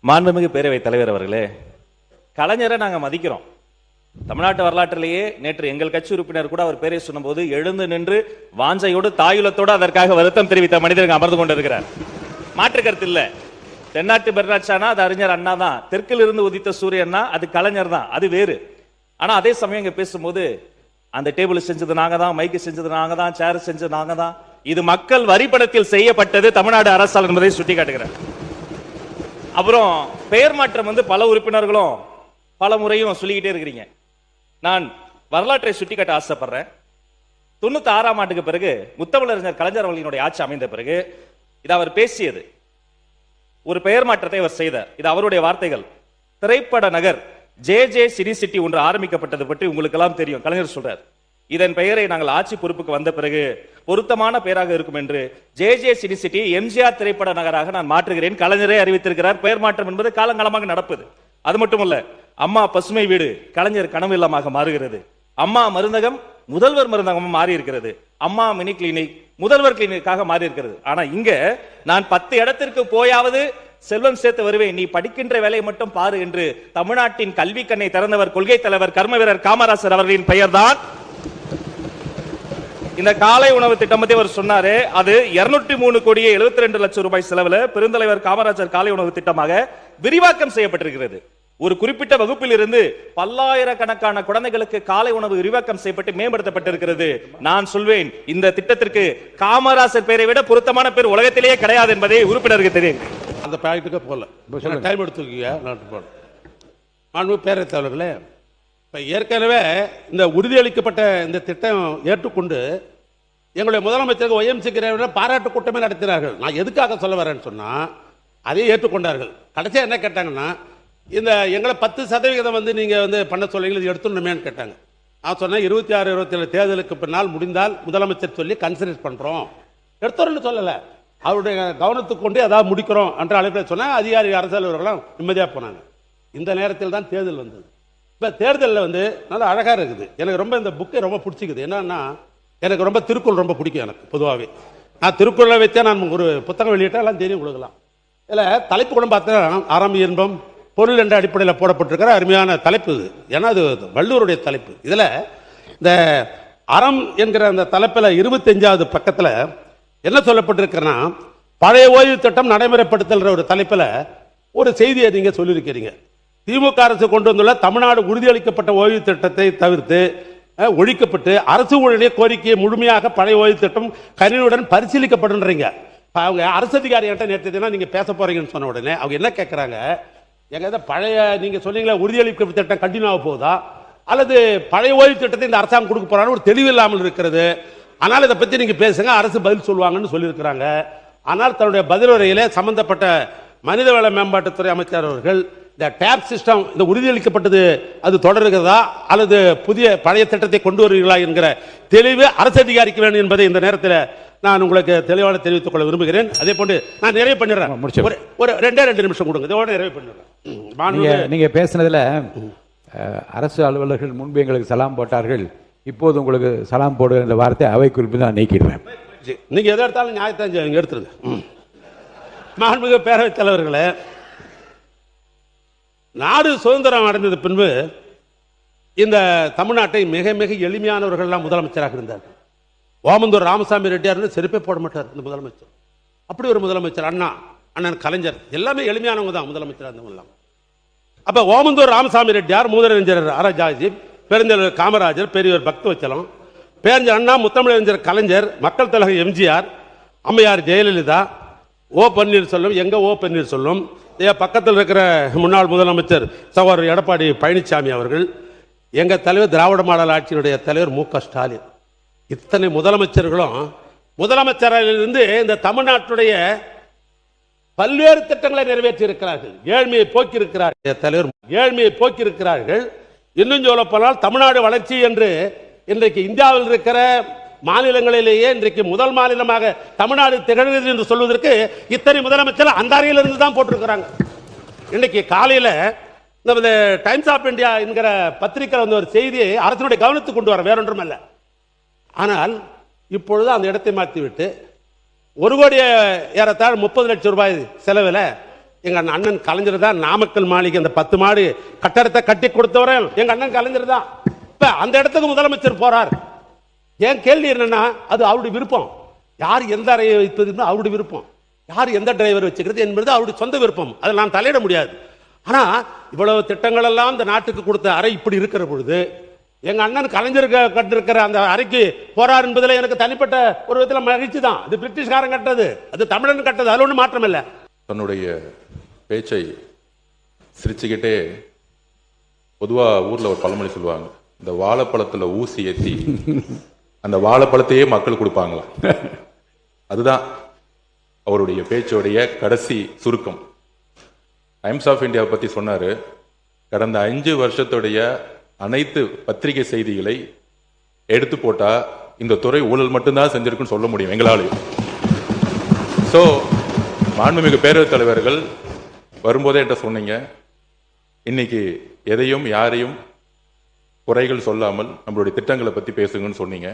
மாண்புமிகு பேரவைத் தலைவர் அவர்களே, கலைஞரை நாங்கள் மதிக்கிறோம். தமிழ்நாட்டு வரலாற்றிலேயே நேற்று எங்கள் கட்சி உறுப்பினர் கூட அவர் பேரை சொன்னபோது எழுந்து நின்று வாஞ்சையோடு தாயுலத்தோடு அதற்காக வருத்தம் தெரிவித்த மனிதர்கள் அமர்ந்து கொண்டிருக்கிறார். மாற்று கருத்து இல்ல. தென்னாட்டு பெருநாட்சானா அது அறிஞர் அண்ணா தான், தெற்கில் இருந்து உதித்த சூரியன்னா அது கலைஞர் தான், அது வேறு. ஆனா அதே சமயம் இங்க பேசும்போது அந்த டேபிள் செஞ்சது நாங்க தான், மைக்கு செஞ்சது நாங்க தான், சேர் செஞ்சது நாங்க தான், இது மக்கள் வரிப்பணத்தில் செய்யப்பட்டது தமிழ்நாடு அரசால் என்பதை சுட்டி காட்டுகிறார். அப்புறம் பெயர் மாற்றம் பல உறுப்பினர்களும் பல முறையும் சொல்லிக்கிட்டே இருக்கிறீங்க. நான் வரலாற்றை சுட்டிக்காட்ட ஆசைப்படுறேன். 96ஆம் ஆண்டுக்கு பிறகு முத்தமிழறிஞர் கலைஞர் அவர்களினுடைய ஆட்சி அமைந்த பிறகு இது அவர் பேசியது. ஒரு பெயர் மாற்றத்தை அவர் செய்தார். இது அவருடைய வார்த்தைகள். திரைப்பட நகர் JJ சிட்டி சிட்டி ஒன்று ஆரம்பிக்கப்பட்டது பற்றி உங்களுக்கு எல்லாம் தெரியும். கலைஞர் சொல்றார், இதன் பெயரை நாங்கள் ஆட்சி பொறுப்புக்கு வந்த பிறகு பொருத்தமான பெயராக இருக்கும் என்று JJ சிட்டி சிட்டி MGR திரைப்பட நகராக நான் மாற்றுகிறேன். கலைஞரே அறிவித்திருக்கிறார். பெயர் மாற்றம் என்பது காலங்காலமாக நடப்பது. அது மட்டுமல்ல, அம்மா பசுமை வீடு கலைஞர் கனவு இல்லமாக மாறுகிறது. அம்மா மருந்தகம் முதல்வர் மருந்தகமும் மாறி இருக்கிறது. அம்மா மினி கிளினிக் முதல்வர் கிளினிக்காக மாறி இருக்கிறது. ஆனா இங்க நான் 10 இடத்திற்கு போயாவது செல்வம் சேர்த்து வருவேன், நீ படிக்கின்ற வேலையை மட்டும் பாரு என்று தமிழ்நாட்டின் கல்வி கண்ணை திறந்தவர் கொள்கை தலைவர் கர்ம வீரர் காமராசர் அவர்களின் பெயர் தான். இந்த காலை உணவு திட்டம் பத்தி அவர் சொன்னாரு. அது 203 கோடியே 72 லட்சம் ரூபாய் செலவுல பெருந்தலைவர் காமராஜர் காலை உணவு திட்டமாக விரிவாக்கம் செய்யப்பட்டிருக்கிறது. ஒரு குறிப்பிட்ட வகுப்பில் இருந்து பல்லாயிரக்கணக்கான குழந்தைகளுக்கு காலை உணவு விரிவாக்கம் செய்யப்பட்டு மேம்படுத்தப்பட்டிருக்கிறது. நான் சொல்வேன், இந்த திட்டத்திற்கு காமராசர் பெயரை விட பொருத்தமான பேர் உலகத்திலேயே கிடையாது என்பதை உறுப்பினருக்கு தெரியும். அந்த பாக்கெட்டுக்கு போகல, டைம் எடுத்துக்கிங்க. மாண்புமிகு பேரவைத் தலைவர்களே, இப்போ ஏற்கனவே இந்த உறுதியளிக்கப்பட்ட இந்த திட்டம் ஏற்றுக்கொண்டு எங்களுடைய முதலமைச்சருக்கு OMC பாராட்டு கூட்டமே நடத்தினார்கள். நான் எதுக்காக சொல்ல வரேன்னு சொன்னால், அதையும் ஏற்றுக்கொண்டார்கள். கடைசியாக என்ன கேட்டாங்கன்னா, இந்த எங்களை 10% நீங்கள் பண்ண சொல்லுங்கள், இது எடுத்துடணுமேன்னு கேட்டாங்க. நான் சொன்னேன், 26, 27 தேர்தலுக்கு பின்னால் முடிந்தால் முதலமைச்சர் சொல்லி கன்சிடர் பண்ணுறோம், எடுத்துறோன்னு சொல்லலை, அவருடைய கவனத்துக்கு கொண்டு ஏதாவது முடிக்கிறோம் என்ற அழைப்பில் சொன்னால் அதிகாரி அரசியல்வர்களும் நிம்மதியாக போனாங்க. இந்த நேரத்தில் தான் தேர்தல் வந்தது. இப்போ தேர்தலில் நல்லா அழகாக இருக்குது. எனக்கு ரொம்ப இந்த புக்கை ரொம்ப பிடிச்சிக்குது. என்னன்னா, எனக்கு ரொம்ப திருக்குறள் ரொம்ப பிடிக்கும். எனக்கு பொதுவாகவே நான் திருக்குறளை வச்சா நான் ஒரு புத்தகம் வெளியிட்டால் எல்லாம் தெரியும் கொடுக்கலாம். இதில் தலைப்பு கூட பார்த்தீங்கன்னா அறம் இன்பம் பொருள் என்ற அடிப்படையில் போடப்பட்டிருக்கிற அருமையான தலைப்பு இது. ஏன்னா அது வள்ளுவருடைய தலைப்பு. இதில் இந்த அறம் என்கிற அந்த தலைப்பில் 25வது பக்கத்தில் என்ன சொல்லப்பட்டிருக்கிறன்னா, பழைய ஓய்வு திட்டம் நடைமுறைப்படுத்தல் ஒரு தலைப்பில் ஒரு செய்தியை நீங்கள் சொல்லியிருக்கிறீங்க. திமுக அரசு கொண்டு வந்துள்ள தமிழ்நாடு உறுதியளிக்கப்பட்ட ஓய்வு திட்டத்தை தவிர்த்து ஒழிக்கப்பட்டு அரசு ஊழிய கோரிக்கையை முழுமையாக பழைய ஓய்வு திட்டம் கனிவுடன் பரிசீலிக்கப்படுன்றீங்க. அவங்க அரசு அதிகாரிகிட்ட நேற்று நீங்கள் பேச போறீங்கன்னு சொன்ன உடனே அவங்க என்ன கேட்குறாங்க, எங்க பழைய நீங்கள் சொன்னீங்களா உறுதியளிக்கப்பட்ட திட்டம் கண்டினியூ ஆக போகுதா அல்லது பழைய ஓய்வு திட்டத்தை இந்த அரசாங்கம் கொடுக்க போறான்னு ஒரு தெளிவு இல்லாமல் இருக்கிறது. ஆனால் இதை பற்றி நீங்கள் பேசுங்க, அரசு பதில் சொல்லுவாங்கன்னு சொல்லியிருக்கிறாங்க. ஆனால் தன்னுடைய பதிலுரையிலே சம்பந்தப்பட்ட மனிதவள மேம்பாட்டுத்துறை அமைச்சர் அவர்கள் இந்த டேப் சிஸ்டம் இந்த உறுதியளிக்கப்பட்டது அது தொடருகிறதா அல்லது புதிய பழைய திட்டத்தை கொண்டு வருகிறீர்களா என்கிற தெளிவு அரசு அதிகாரிக்கு வேண்டும் என்பதை இந்த நேரத்தில் நான் உங்களுக்கு தெளிவாக தெரிவித்துக் கொள்ள விரும்புகிறேன். அதே போன்று நான் நிறைவு பண்ணிடுறேன். ஒரு 2 நிமிஷம் கொடுங்க, இதோட நிறைவு பண்ணிடுறேன். நீங்க பேசினதுல அரசு அலுவலர்கள் முன்பு எங்களுக்கு சலாம் போட்டார்கள், இப்போது உங்களுக்கு சலாம் போடு என்ற வார்த்தை அவை குறிப்பு தான் நீக்கிடுவேன். நீங்க எதை எடுத்தாலும் நியாயத்தை எடுத்துருங்க. மாண்புமிகு பேரவைத் தலைவர்களே, நாடு சுதந்திரம் அடைந்தது பின்பு இந்த தமிழ்நாட்டை மிக மிக எளிமையானவர்கள்லாம் முதலமைச்சராக இருந்தார்கள். ஓமந்தூர் ராமசாமி ரெட்டியார் செருப்பே போட மாட்டார் இந்த முதலமைச்சர். அப்படி ஒரு முதலமைச்சர். அண்ணன் கலைஞர் எல்லாமே எளிமையானவங்க தான் முதலமைச்சராக இருந்தவங்க. அப்ப ஓமந்தூர் ராமசாமி ரெட்டியார், மூதறிஞர் ராஜாஜி, பெருந்தலைவர் காமராஜர், பெரியவர் பக்தவச்சலம், பேரஞ்சர் அண்ணா, முத்தமிழறிஞர் கலைஞர், மக்கள் தலைவர் MGR, அம்மையார் ஜெயலலிதா, ஓ பன்னீர்செல்வம், எங்க ஓ பன்னீர்செல்வம், பக்கத்தில் இருக்கிற முன்னாள் முதலமைச்சர் சகோதரர் எடப்பாடி பழனிசாமி அவர்கள், எங்க தலைவர் திராவிட மாடல் ஆட்சியினுடைய தலைவர் MK ஸ்டாலின், இத்தனை முதலமைச்சர்களும் முதலமைச்சரிலிருந்து இந்த தமிழ்நாட்டுடைய பல்வேறு திட்டங்களை நிறைவேற்றி இருக்கிறார்கள். ஏழ்மையை போக்கியிருக்கிறார்கள் தலைவர், ஏழ்மையை போக்கியிருக்கிறார்கள். இன்னும் சொல்ல போனால் தமிழ்நாடு வளர்ச்சி என்று இன்றைக்கு இந்தியாவில் இருக்கிற மாநிலங்களிலேயே இன்றைக்கு முதல் மாநிலமாக தமிழ்நாடு திகழ்கிறது என்று சொல்வதற்கு இத்தனை முதலமைச்சர் அந்த அறையிலிருந்து தான் போட்டிருக்கிறாங்க. இன்னைக்கு காலையில் இந்த டைம்ஸ் ஆஃப் இந்தியா என்கிற பத்திரிகை ஒரு செய்தியை அரசினுடைய கவனத்துக்கு கொண்டு வர, வேறொன்றும் அல்ல. ஆனால் இப்பொழுது அந்த இடத்தை மாற்றிவிட்டு 1 கோடி ஏறத்தாழ 30 லட்சம் ரூபாய் செலவில் எங்க அண்ணன் கலைஞர் தான். நாமக்கல் மாளிகை அந்த 10 மாடி கட்டடத்தை கட்டி கொடுத்தவரும் எங்க அண்ணன் கலைஞர் தான். இப்ப அந்த இடத்துக்கு முதலமைச்சர் போறார். ஏன் கேள்வி என்னன்னா, அது அவருடைய விருப்பம். யார் எந்த அறையை வைப்பது அவருடைய விருப்பம், யார் எந்த டிரைவர் வச்சுக்கிறது என்பது அவருடைய சொந்த விருப்பம். அதில் நான் தலையிட முடியாது. ஆனா இவ்வளவு திட்டங்கள் எல்லாம் இந்த நாட்டுக்கு கொடுத்த அறை இப்படி இருக்கிற பொழுது எங்க அண்ணன் கலைஞர் கட்டிருக்கிற அந்த அறைக்கு போறார் என்பதில் எனக்கு தனிப்பட்ட ஒரு விதத்தில் மகிழ்ச்சி தான். அது பிரிட்டிஷ்காரன் கட்டது, அது தமிழன் கட்டது, அதுல ஒன்றும் மாற்றம் இல்லை. தன்னுடைய பேச்சை சிரிச்சுக்கிட்டே பொதுவா ஊர்ல ஒரு பழமொழி சொல்லுவாங்க, இந்த வாழைப்பழத்துல ஊசி ஏத்தி அந்த வாழைப்பழத்தையே மக்கள் கொடுப்பாங்களாம். அதுதான் அவருடைய பேச்சோடைய கடைசி சுருக்கம். டைம்ஸ் ஆஃப் இந்தியாவை பத்தி சொன்னாரு. கடந்த 5 வருஷத்துடைய அனைத்து பத்திரிகை செய்திகளை எடுத்து போட்டா இந்த துறை ஊழல் மட்டும்தான் செஞ்சிருக்குன்னு சொல்ல முடியும் எங்களாலையும். சோ மாண்புமிகு பேரவைத் தலைவர்கள் வரும்போதே என்கிட்ட சொன்னீங்க, இன்னைக்கு எதையும் யாரையும் குறைகள் சொல்லாமல் நம்மளுடைய திட்டங்களை பத்தி பேசுங்கன்னு சொன்னீங்க.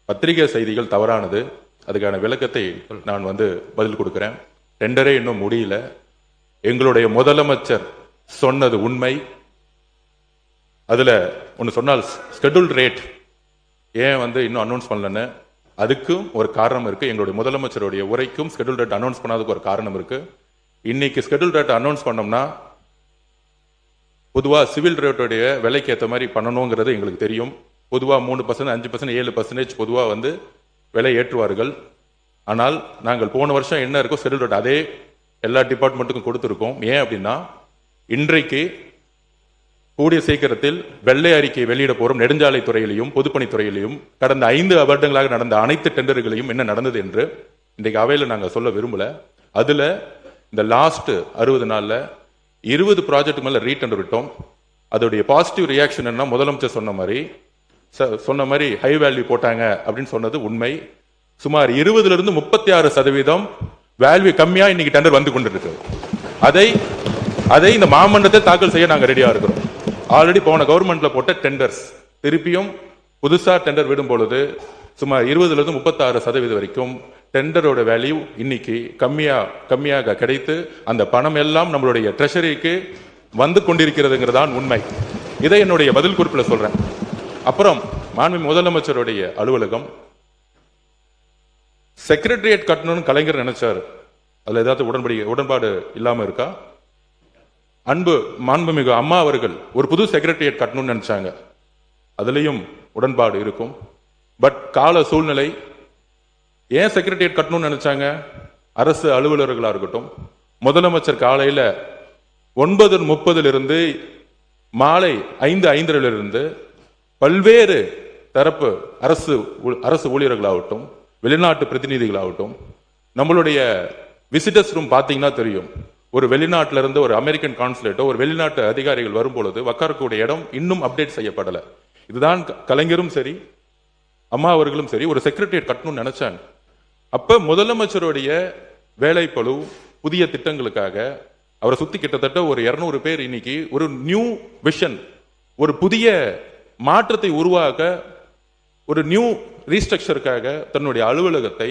பத்திரிகை செய்திகள் தவறானது, அதுக்கான விளக்கத்தை நான் பதில் கொடுக்கிறேன். டெண்டரே இன்னும் முடியல. எங்களுடைய முதலமைச்சர் சொன்னது உண்மை. அதுல ஒன்னு சொன்னால் ஸ்கெட்யூல் ரேட் ஏன் இன்னும் அனௌன்ஸ் பண்ணலன்னு, அதுக்கும் ஒரு காரணம் இருக்கு. எங்களுடைய முதலமைச்சருடைய உரைக்கும் ஸ்கெட்யூல் ரேட் அனௌன்ஸ் பண்ணாததுக்கு ஒரு காரணம் இருக்கு. இன்னைக்கு ஸ்கெட்யூல் ரேட் அனௌன்ஸ் பண்ணோம்னா பொதுவா சிவில் ரேட்டோடைய விலைக்கு ஏற்ற மாதிரி பண்ணணுங்கிறது எங்களுக்கு தெரியும். பொதுவா 3%, 5%, 7% பொதுவா விலை ஏற்றுவார்கள். ஆனால் நாங்கள் போன வருஷம் என்ன இருக்கோ ஸ்கெட்யூல் ரேட் அதே எல்லா டிபார்ட்மெண்ட்டுக்கும் கொடுத்திருக்கோம். ஏன் அப்படின்னா, இன்றைக்கு கூடிய சீக்கிரத்தில் வெள்ளை அறிக்கை வெளியிட போறோம். நெடுஞ்சாலை துறையிலையும் பொதுப்பணித்துறையிலையும் கடந்த 5 வருடங்களாக நடந்த அனைத்து டெண்டர்களையும் என்ன நடந்தது என்று இன்றைக்கு அவையில நாங்க சொல்ல விரும்பல. அதுல இந்த லாஸ்ட் 60 நாள்ல 20 ப்ராஜெக்ட் மேல ரீடெண்டர் விட்டோம். அதோடைய பாசிட்டிவ் ரியாக்ஷன் என்ன, முதலமைச்சர் சொன்ன மாதிரி ஹை வேல்யூ போட்டாங்க அப்படின்னு சொன்னது உண்மை. சுமார் 20% 36% வேல்யூ கம்மியா இன்னைக்கு டெண்டர் வந்து கொண்டிருக்கு. அதை இந்த மாமன்றத்தை தாக்கல் செய்ய நாங்க ரெடியா இருக்கிறோம். ஆல்ரெடி போன கவர்மெண்ட்ல போட்ட டெண்டர்ஸ் திருப்பியும் புதுசா டெண்டர் விடும் பொழுது சுமார் 20% 36% வரைக்கும் டெண்டரோட வேல்யூ இன்னைக்கு கம்மியாக கிடைத்து அந்த பணம் எல்லாம் நம்மளுடைய ட்ரெஷரிக்கு வந்து கொண்டிருக்கிறதுங்கிறதான் உண்மை. இதை என்னுடைய பதில் குறிப்பில் சொல்றேன். அப்புறம் மாண்புமிகு முதலமைச்சருடைய அலுவலகம் செக்ரட்டரியேட் கட்டணும்னு கலைஞர் நினைச்சார். அதுல ஏதாவது உடன்பாடு இல்லாம இருக்கா? மாண்புமிகு அம்மா அவர்கள் ஒரு புது செக்ரட்டரியேட் கட்டணும்னு நினைச்சாங்க, அதுலயும் உடன்பாடு இருக்கும். பட் கால சூழ்நிலை ஏன் செக்ரட்டரியேட் கட்டணும்னு நினைச்சாங்க? அரசு அலுவலர்களா இருக்கட்டும், முதலமைச்சர் காலையில 9:30 மாலை 5:05 பல்வேறு தரப்பு அரசு ஊழியர்களாகட்டும், வெளிநாட்டு பிரதிநிதிகளாகட்டும், நம்மளுடைய விசிட்டர்ஸ் ரூம் பார்த்தீங்கன்னா தெரியும். ஒரு வெளிநாட்டில இருந்து ஒரு அமெரிக்கன் கான்சுலேட்டோ ஒரு வெளிநாட்டு அதிகாரிகள் வரும்பொழுது உட்காரக்கூடிய இடம் இன்னும் அப்டேட் செய்யப்படல. இதுதான் கலைஞரும் சரி அம்மா அவர்களும் சரி ஒரு செக்ரட்டரியேட் கட்டணும்னு நினைச்சாங்க. அப்ப முதலமைச்சருடைய வேலைப்பளு புதிய திட்டங்களுக்காக அவரை சுத்தி கிட்டத்தட்ட ஒரு 200 பேர் இன்னைக்கு ஒரு நியூ விஷன், ஒரு புதிய மாற்றத்தை உருவாக்க, ஒரு நியூ ரீஸ்ட்ரக்சருக்காக தன்னுடைய அலுவலகத்தை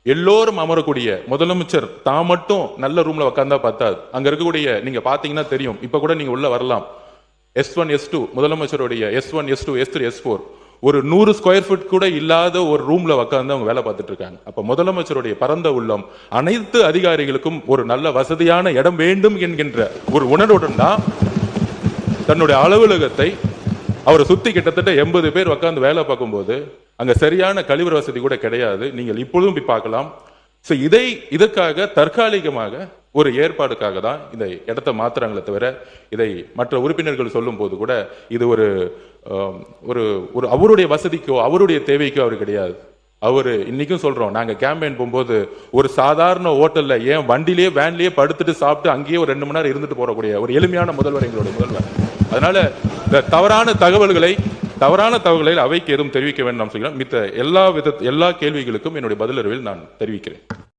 எல்லோரும் அமரக்கூடிய முதலமைச்சர் தான் மட்டும் நல்ல ரூம்ல உட்கார்ந்தா பார்த்தாது. அங்க இருக்கக்கூடிய நீங்க பாத்தீங்கன்னா தெரியும். இப்ப கூட நீங்க உள்ள வரலாம். S1 S2 முதலமைச்சருடைய S1 S2 S3 S4 ஒரு 100 ஸ்கொயர் ஃபீட் கூட இல்லாத ஒரு ரூம்ல உட்கார்ந்து அவங்க வேலை பார்த்துட்டு இருக்காங்க. அப்ப முதலமைச்சருடைய பரந்த உள்ளம் அனைத்து அதிகாரிகளுக்கும் ஒரு நல்ல வசதியான இடம் வேண்டும் என்கின்ற ஒரு உணர்வுடன் தான் தன்னுடைய அலுவலகத்தை அவரை சுத்தி கிட்டத்தட்ட 80 பேர் உட்கார்ந்து வேலை பார்க்கும்போது அங்க சரியான கழிவறை வசதி கூட கிடையாது. நீங்கள் இப்பொழுதும் போய் பார்க்கலாம். இதற்காக தற்காலிகமாக ஒரு ஏற்பாடுக்காக தான் இந்த இடத்தை மாத்துறாங்களே தவிர இதை மற்ற உறுப்பினர்கள் சொல்லும் போது கூட இது ஒரு அவருடைய வசதிக்கோ அவருடைய தேவைக்கோ அவர் கிடையாது. அவரு இன்னைக்கும் சொல்றோம், நாங்க கேம்பெயின் போகும்போது ஒரு சாதாரண ஹோட்டல்ல ஏன் வண்டிலேயே வேன்லயே படுத்துட்டு சாப்பிட்டு அங்கேயே ஒரு 2 மணி நேரம் இருந்துட்டு போறக்கூடிய ஒரு எளிமையான முதல்வர் எங்களுடைய முதல்வர். அதனால இந்த தவறான தகவல்களை அவைக்கு எதுவும் தெரிவிக்க வேண்டும் சொல்கிறேன். மித்த எல்லா கேள்விகளுக்கும் என்னுடைய பதிலறிவில் நான் தெரிவிக்கிறேன்.